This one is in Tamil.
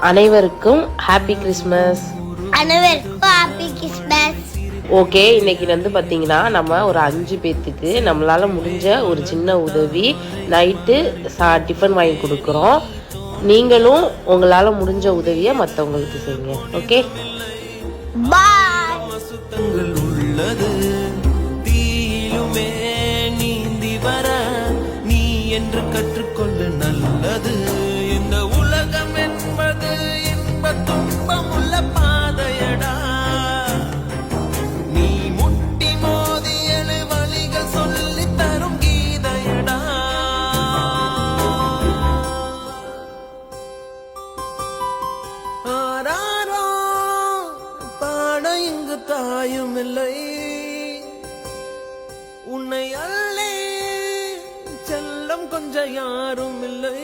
அனைவருக்கும் ஹாப்பி கிறிஸ்மஸ். ஓகே, இன்னைக்கு பார்த்தீங்கன்னா நம்ம ஒரு 5 பேர்த்துக்கு நம்மளால் முடிஞ்ச ஒரு சின்ன உதவி நைட்டு டிஃபன் வாங்கி கொடுக்குறோம். நீங்களும் உங்களால் முடிஞ்ச உதவியை மற்றவங்களுக்கு செய்யுங்க. ஓகே, உள்ளது தீயிலுமே நீந்தி வர நீ என்று கற்றுக்கொள்ள நல்லது. இந்த உலகம் என்பது இன்ப துன்பம் உள்ள பாதையடா. நீ முட்டி மோதியலு வழிகள் சொல்லி தரும் கீதையடா. ஆராரோ பாட இங்கு தாயும் இல்லை, உன்னை அல்லே செல்லம் கொஞ்சம் யாரும் இல்லை.